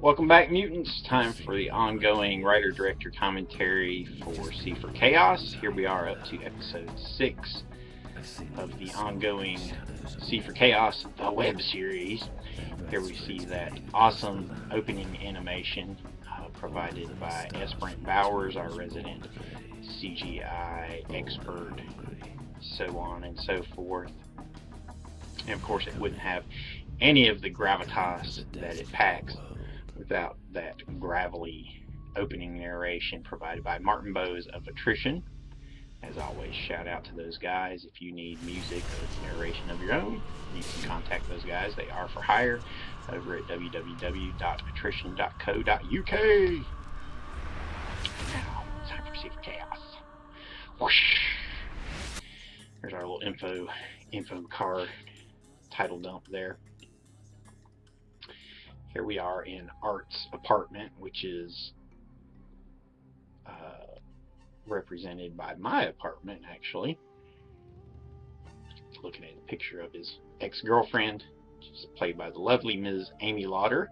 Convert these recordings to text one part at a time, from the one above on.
Welcome back, mutants. Time for the ongoing writer-director commentary for C for Chaos. Here we are up to episode 6 of the ongoing C for Chaos, the web series. Here we see that awesome opening animation provided by S. Brent Bowers, our resident CGI expert, so on and so forth. And of course, it wouldn't have any of the gravitas that it packs without that gravelly opening narration provided by Martin Bowes of Attrition. As always, shout out to those guys. If you need music or narration of your own, you can contact those guys. They are for hire over at www.attrition.co.uk. Now, time for C for Chaos. Whoosh! There's our little info card title dump there. Here we are in Art's apartment, which is represented by my apartment, actually. Looking at a picture of his ex-girlfriend, which is played by the lovely Ms. Amy Lauder.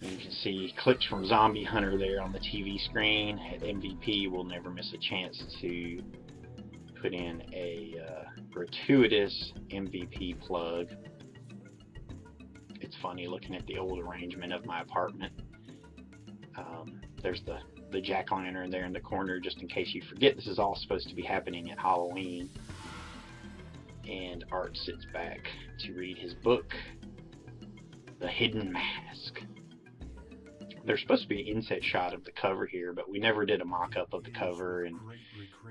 And you can see clips from Zombie Hunter there on the TV screen. At MVP, we'll never miss a chance to put in a gratuitous MVP plug. It's funny looking at the old arrangement of my apartment. There's the jack-o'-lantern there in the corner, just in case you forget this is all supposed to be happening at Halloween. And Art sits back to read his book, The Hidden Mask. There's supposed to be an inset shot of the cover here, but we never did a mock-up of the cover, and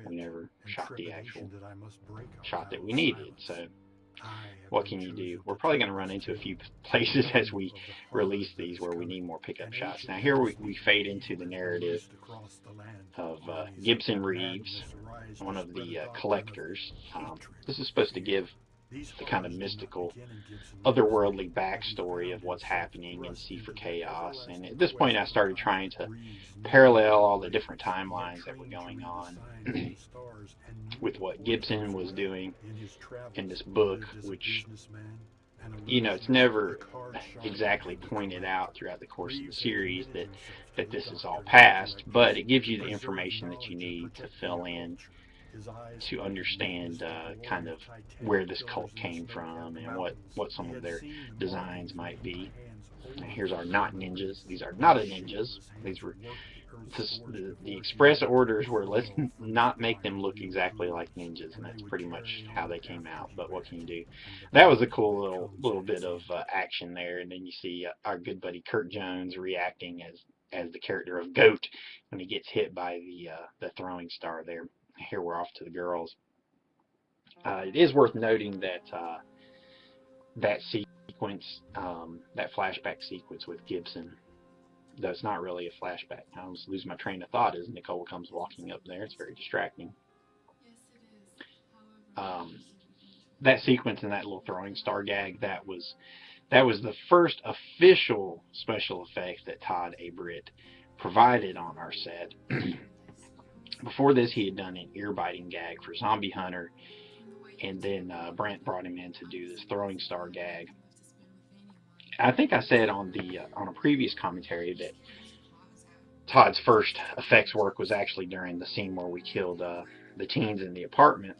we never shot the actual shot that we needed. So what can you do? We're probably going to run into a few places as we release these where we need more pickup shots. Now here we fade into the narrative of Gibson Reeves, one of the collectors. This is supposed to give the kind of mystical, otherworldly backstory of what's happening in C for Chaos. And at this point I started trying to parallel all the different timelines that were going on with what Gibson was doing in this book, which, you know, it's never exactly pointed out throughout the course of the series that this is all past, but it gives you the information that you need to fill in to understand kind of where this cult came from and what some of their designs might be. And here's our not ninjas. These are not ninjas. These were the express orders were, let's not make them look exactly like ninjas, and that's pretty much how they came out. But what can you do? That was a cool little bit of action there, and then you see our good buddy Kirk Jones reacting as the character of Goat when he gets hit by the throwing star there. Here we're off to the girls. It is worth noting that that sequence, that flashback sequence with Gibson, though it's not really a flashback. I almost lose my train of thought as Nicole comes walking up there. It's very distracting. That sequence and that little throwing star gag, that was the first official special effect that Todd A. Britt provided on our set. Before this, he had done an ear-biting gag for Zombie Hunter, and then Brent brought him in to do this throwing star gag. I think I said on a previous commentary that Todd's first effects work was actually during the scene where we killed the teens in the apartment,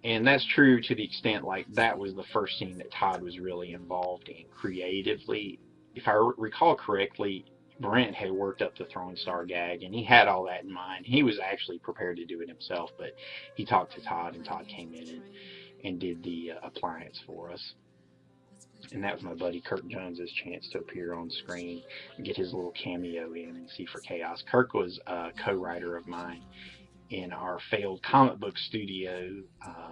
and that's true to the extent like that was the first scene that Todd was really involved in creatively. If I recall correctly, Brent had worked up the throwing star gag, and he had all that in mind. He was actually prepared to do it himself, but he talked to Todd, and Todd came in and did the appliance for us. And that was my buddy Kirk Jones's chance to appear on screen and get his little cameo in C for Chaos. Kirk was a co-writer of mine in our failed comic book studio,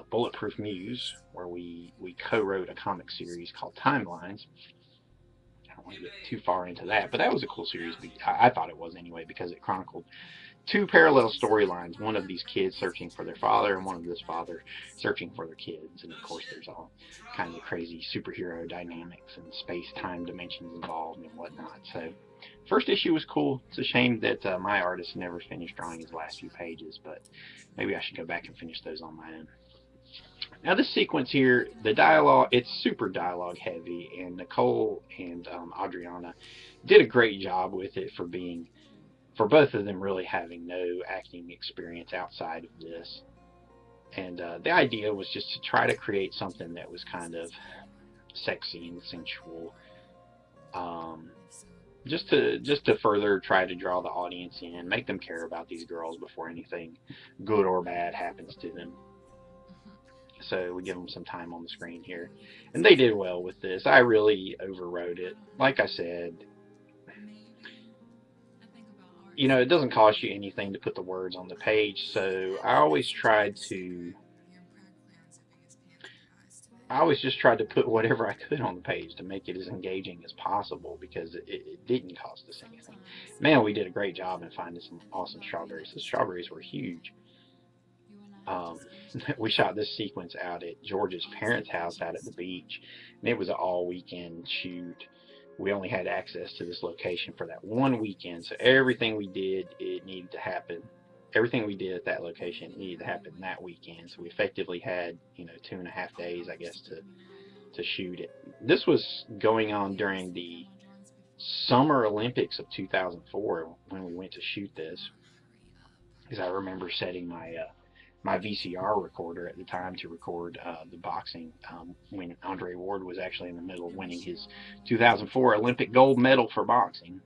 Bulletproof Muse, where we co-wrote a comic series called Timelines. I don't want to get too far into that, but that was a cool series. I thought it was anyway, because it chronicled two parallel storylines, one of these kids searching for their father and one of this father searching for their kids. And of course there's all kinds of crazy superhero dynamics and space-time dimensions involved and whatnot. So first issue was cool. It's a shame that my artist never finished drawing his last few pages, but maybe I should go back and finish those on my own. Now this sequence here, the dialogue, it's super dialogue heavy, and Nicole and Adriana did a great job with it for both of them really having no acting experience outside of this. And the idea was just to try to create something that was kind of sexy and sensual, um, just to further try to draw the audience in, make them care about these girls before anything good or bad happens to them. So we give them some time on the screen here, and they did well with this. I really overwrote it. Like I said, you know, it doesn't cost you anything to put the words on the page, so I always just tried to put whatever I could on the page to make it as engaging as possible, because it didn't cost us anything. Man, we did a great job in finding some awesome strawberries. The strawberries were huge. Um, we shot this sequence out at George's parents' house out at the beach, and it was an all weekend shoot. We only had access to this location for that one weekend, so everything we did, it needed to happen. Everything we did at that location needed to happen that weekend. So we effectively had, you know, 2.5 days, I guess, to shoot it. This was going on during the Summer Olympics of 2004 when we went to shoot this, because I remember setting my VCR recorder at the time to record the boxing when Andre Ward was actually in the middle of winning his 2004 Olympic gold medal for boxing.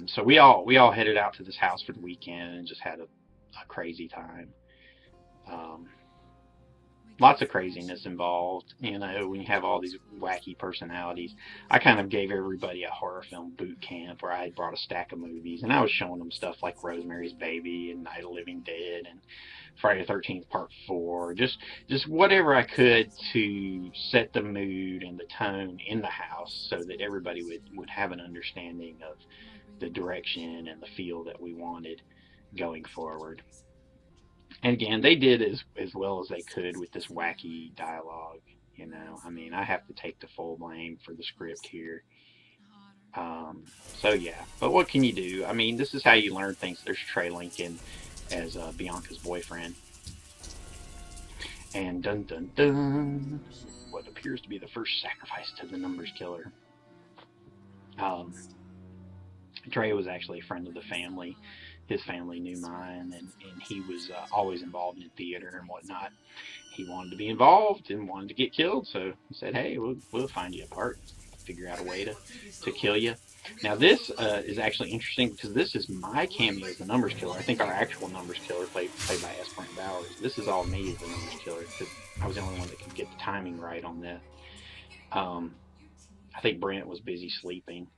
So we all headed out to this house for the weekend and just had a crazy time. Lots of craziness involved, you know, when you have all these wacky personalities. I kind of gave everybody a horror film boot camp where I had brought a stack of movies, and I was showing them stuff like Rosemary's Baby and Night of the Living Dead and Friday the 13th Part 4, just whatever I could to set the mood and the tone in the house so that everybody would have an understanding of the direction and the feel that we wanted going forward. And again, they did as well as they could with this wacky dialogue. You know, I mean, I have to take the full blame for the script here. So yeah, but what can you do? I mean, this is how you learn things. There's Trey Lincoln as Bianca's boyfriend, and dun dun dun, what appears to be the first sacrifice to the numbers killer. Um, Trey was actually a friend of the family. His family knew mine, and he was always involved in theater and whatnot. He wanted to be involved and wanted to get killed, so he said, "Hey, we'll find you a part, figure out a way to kill you." Now this is actually interesting because this is my cameo as the numbers killer. I think our actual numbers killer, played by S. Brent Bowers. This is all me as the numbers killer because I was the only one that could get the timing right on this. I think Brent was busy sleeping.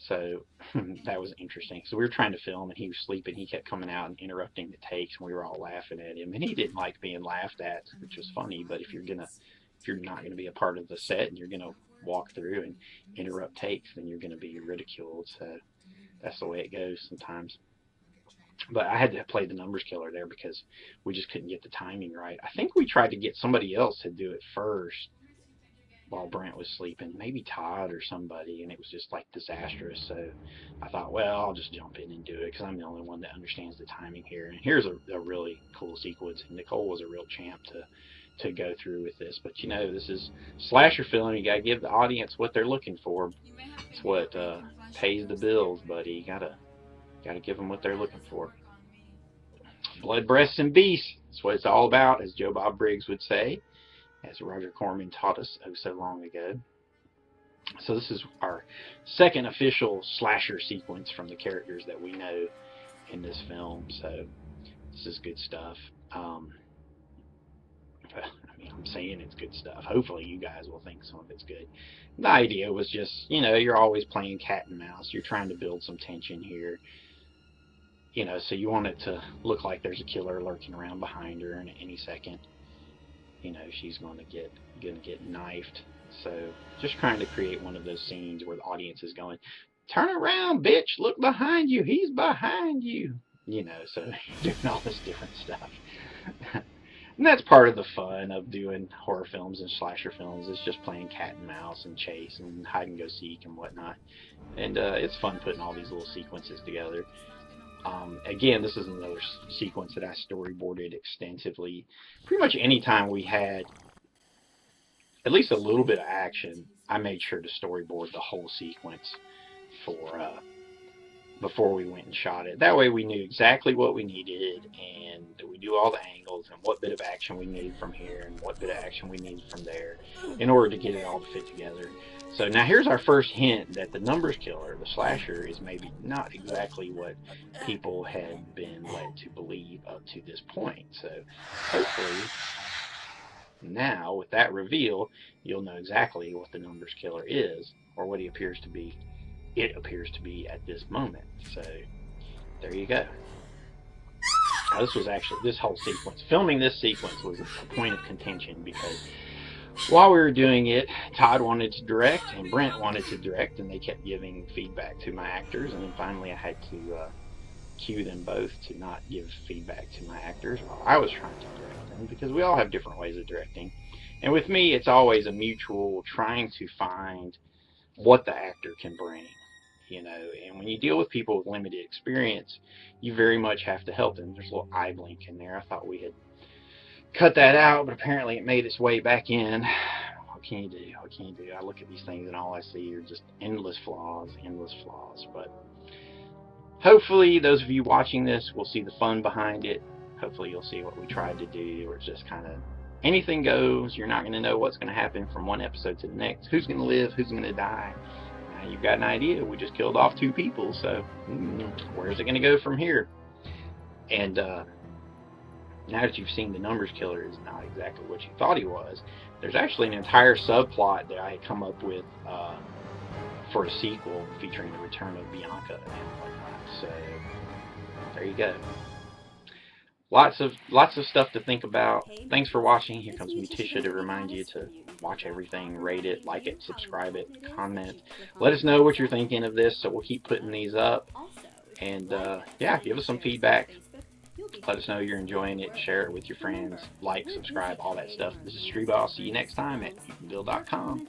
So that was interesting. So we were trying to film, and he was sleeping. He kept coming out and interrupting the takes, and we were all laughing at him. And he didn't like being laughed at, which was funny. But if you're not gonna be a part of the set, and you're gonna walk through and interrupt takes, then you're gonna be ridiculed. So that's the way it goes sometimes. But I had to play the numbers killer there because we just couldn't get the timing right. I think we tried to get somebody else to do it first while Brent was sleeping, maybe Todd or somebody, and it was just like disastrous. So I thought, well, I'll just jump in and do it because I'm the only one that understands the timing here. And here's a really cool sequence. Nicole was a real champ to go through with this. But you know, this is slasher film. You gotta give the audience what they're looking for. It's what pays the bills, buddy. You gotta give them what they're looking for. Blood, breasts, and beasts. That's what it's all about, as Joe Bob Briggs would say, as Roger Corman taught us oh so long ago. So this is our second official slasher sequence from the characters that we know in this film. So this is good stuff. I mean, I'm saying it's good stuff. Hopefully you guys will think some of it's good. The idea was just, you know, you're always playing cat and mouse. You're trying to build some tension here. You know, so you want it to look like there's a killer lurking around behind her, and at any second, you know, she's going to get knifed. So just trying to create one of those scenes where the audience is going, "Turn around, bitch! Look behind you! He's behind you!" You know, so doing all this different stuff. And that's part of the fun of doing horror films and slasher films. It's just playing cat and mouse and chase and hide and go seek and whatnot. And it's fun putting all these little sequences together. Again, this is another sequence that I storyboarded extensively. Pretty much any time we had at least a little bit of action, I made sure to storyboard the whole sequence for before we went and shot it. That way we knew exactly what we needed, and we knew all the angles and what bit of action we needed from here and what bit of action we needed from there in order to get it all to fit together. So now here's our first hint that the numbers killer, the slasher, is maybe not exactly what people had been led to believe up to this point. So hopefully now with that reveal, you'll know exactly what the numbers killer is, or what he appears to be. It appears to be at this moment. So there you go. Now, this whole sequence, filming this sequence was a point of contention, because while we were doing it, Todd wanted to direct and Brent wanted to direct, and they kept giving feedback to my actors, and then finally I had to cue them both to not give feedback to my actors while I was trying to direct them, because we all have different ways of directing. And with me, it's always a mutual trying to find what the actor can bring. And when you deal with people with limited experience, you very much have to help them. There's a little eye blink in there. I thought we had cut that out, but apparently it made its way back in. What can you do? What can you do? I look at these things and all I see are just endless flaws, endless flaws. But hopefully those of you watching this will see the fun behind it. Hopefully you'll see what we tried to do, where it's just kind of anything goes. You're not going to know what's going to happen from one episode to the next. Who's going to live? Who's going to die? Now you've got an idea. We just killed off 2 people, so where's it going to go from here? And now that you've seen the numbers killer is not exactly what you thought he was, there's actually an entire subplot that I had come up with for a sequel featuring the return of Bianca and whatnot. So there you go. Lots of stuff to think about. Thanks for watching. Here comes Mutisha to remind you to watch everything, rate it, like it, subscribe it, comment. Let us know what you're thinking of this, so we'll keep putting these up. And yeah, give us some feedback. Let us know you're enjoying it. Share it with your friends. Like, subscribe, all that stuff. This is Strebo. I'll see you next time at youcanbuild.com.